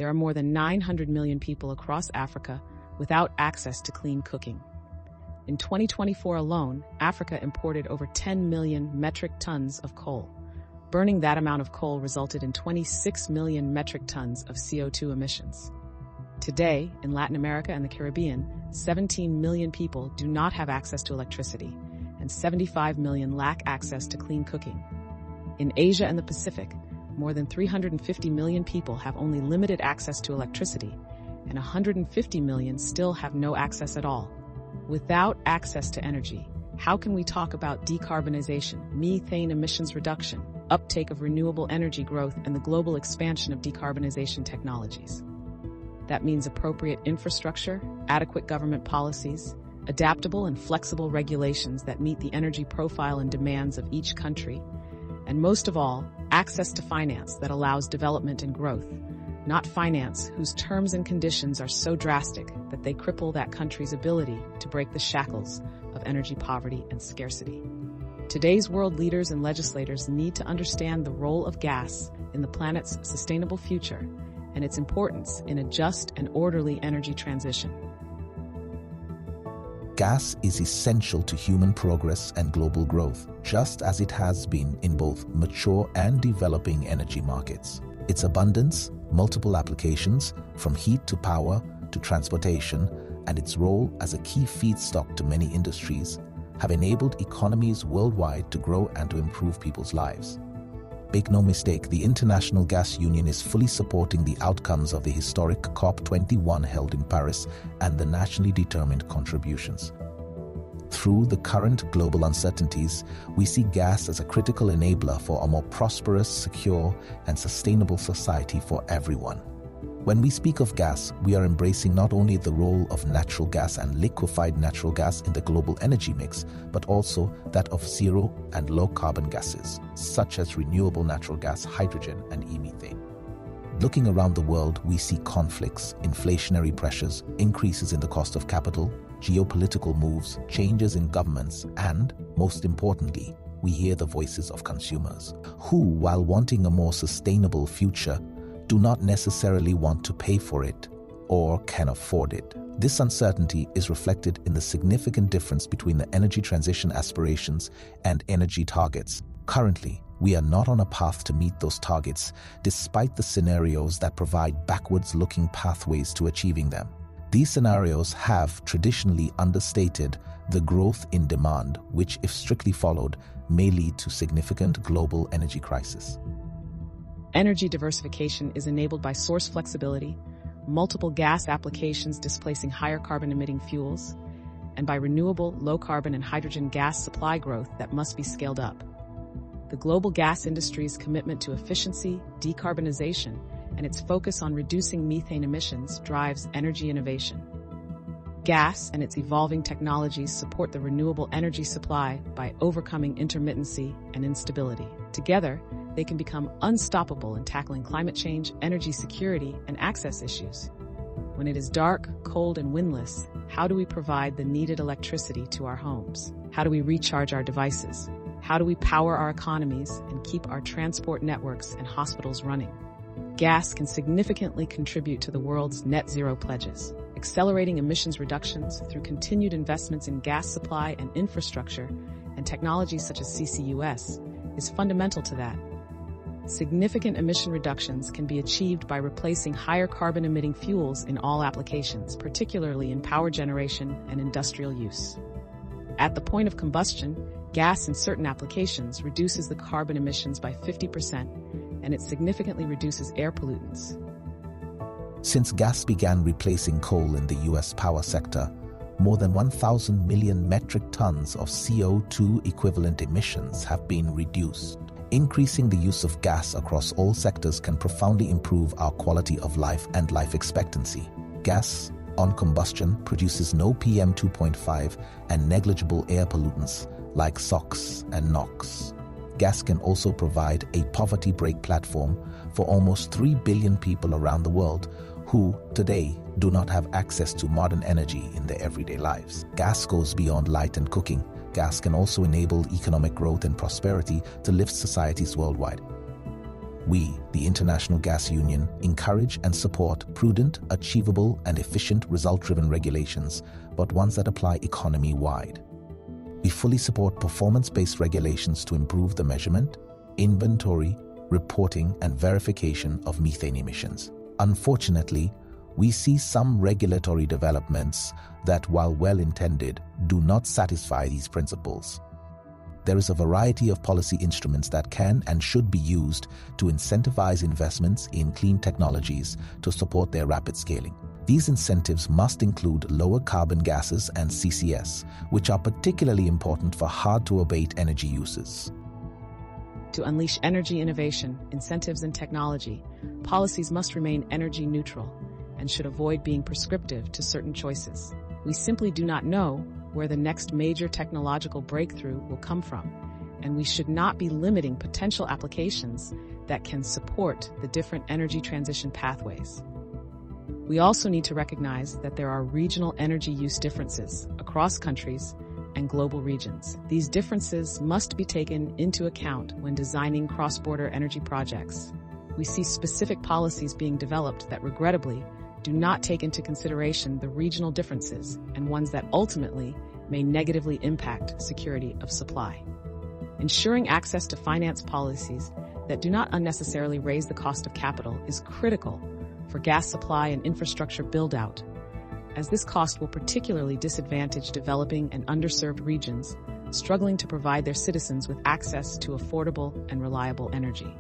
there are more than 900 million people across Africa without access to clean cooking. In 2024 alone, Africa imported over 10 million metric tons of coal. Burning that amount of coal resulted in 26 million metric tons of CO2 emissions. Today, in Latin America and the Caribbean, 17 million people do not have access to electricity, and 75 million lack access to clean cooking. In Asia and the Pacific, more than 350 million people have only limited access to electricity, and 150 million still have no access at all. Without access to energy, how can we talk about decarbonization, methane emissions reduction, uptake of renewable energy growth, and the global expansion of decarbonization technologies? That means appropriate infrastructure, adequate government policies, adaptable and flexible regulations that meet the energy profile and demands of each country, and most of all, access to finance that allows development and growth, not finance whose terms and conditions are so drastic that they cripple that country's ability to break the shackles of energy poverty and scarcity. Today's world leaders and legislators need to understand the role of gas in the planet's sustainable future and its importance in a just and orderly energy transition. Gas is essential to human progress and global growth, just as it has been in both mature and developing energy markets. Its abundance, multiple applications, from heat to power to transportation, and its role as a key feedstock to many industries, have enabled economies worldwide to grow and to improve people's lives. Make no mistake, the International Gas Union is fully supporting the outcomes of the historic COP21 held in Paris and the nationally determined contributions. Through the current global uncertainties, we see gas as a critical enabler for a more prosperous, secure, and sustainable society for everyone. When we speak of gas, we are embracing not only the role of natural gas and liquefied natural gas in the global energy mix, but also that of zero and low carbon gases, such as renewable natural gas, hydrogen, and e-methane. Looking around the world, we see conflicts, inflationary pressures, increases in the cost of capital, geopolitical moves, changes in governments, and, most importantly, we hear the voices of consumers, who, while wanting a more sustainable future, do not necessarily want to pay for it or can afford it. This uncertainty is reflected in the significant difference between the energy transition aspirations and energy targets. Currently, we are not on a path to meet those targets, despite the scenarios that provide backwards-looking pathways to achieving them. These scenarios have traditionally understated the growth in demand, which, if strictly followed, may lead to significant global energy crisis. Energy diversification is enabled by source flexibility, multiple gas applications displacing higher carbon-emitting fuels, and by renewable, low-carbon and hydrogen gas supply growth that must be scaled up. The global gas industry's commitment to efficiency, decarbonization, and its focus on reducing methane emissions drives energy innovation. Gas and its evolving technologies support the renewable energy supply by overcoming intermittency and instability. Together, they can become unstoppable in tackling climate change, energy security, and access issues. When it is dark, cold, and windless, how do we provide the needed electricity to our homes? How do we recharge our devices? How do we power our economies and keep our transport networks and hospitals running? Gas can significantly contribute to the world's net zero pledges. Accelerating emissions reductions through continued investments in gas supply and infrastructure and technologies such as CCUS is fundamental to that. Significant emission reductions can be achieved by replacing higher carbon-emitting fuels in all applications, particularly in power generation and industrial use. At the point of combustion, gas in certain applications reduces the carbon emissions by 50%, and it significantly reduces air pollutants. Since gas began replacing coal in the U.S. power sector, more than 1,000 million metric tons of CO2 equivalent emissions have been reduced. Increasing the use of gas across all sectors can profoundly improve our quality of life and life expectancy. Gas, on combustion, produces no PM2.5 and negligible air pollutants like SOx and NOx. Gas can also provide a poverty break platform for almost 3 billion people around the world who, today, do not have access to modern energy in their everyday lives. Gas goes beyond light and cooking. Gas can also enable economic growth and prosperity to lift societies worldwide. We, the International Gas Union, encourage and support prudent, achievable, and efficient result-driven regulations, but ones that apply economy-wide. We fully support performance-based regulations to improve the measurement, inventory, reporting, and verification of methane emissions. Unfortunately, we see some regulatory developments that, while well-intended, do not satisfy these principles. There is a variety of policy instruments that can and should be used to incentivize investments in clean technologies to support their rapid scaling. These incentives must include lower carbon gases and CCS, which are particularly important for hard-to-abate energy uses. To unleash energy innovation, incentives, and technology, policies must remain energy neutral and should avoid being prescriptive to certain choices. We simply do not know where the next major technological breakthrough will come from, and we should not be limiting potential applications that can support the different energy transition pathways. We also need to recognize that there are regional energy use differences across countries and global regions. These differences must be taken into account when designing cross-border energy projects. We see specific policies being developed that regrettably do not take into consideration the regional differences and ones that ultimately may negatively impact security of supply. Ensuring access to finance policies that do not unnecessarily raise the cost of capital is critical for gas supply and infrastructure build-out, as this cost will particularly disadvantage developing and underserved regions struggling to provide their citizens with access to affordable and reliable energy.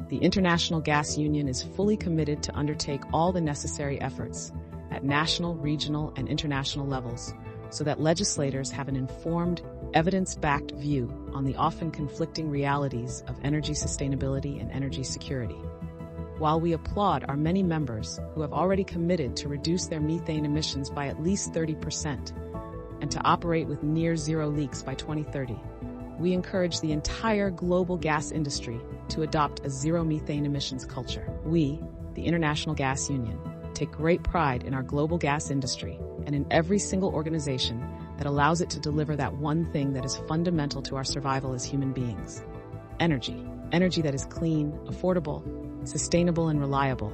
The International Gas Union is fully committed to undertake all the necessary efforts at national, regional, and international levels so that legislators have an informed, evidence-backed view on the often conflicting realities of energy sustainability and energy security. While we applaud our many members who have already committed to reduce their methane emissions by at least 30% and to operate with near-zero leaks by 2030, we encourage the entire global gas industry to adopt a zero methane emissions culture. We, the International Gas Union, take great pride in our global gas industry and in every single organization that allows it to deliver that one thing that is fundamental to our survival as human beings: energy. Energy that is clean, affordable, sustainable, and reliable.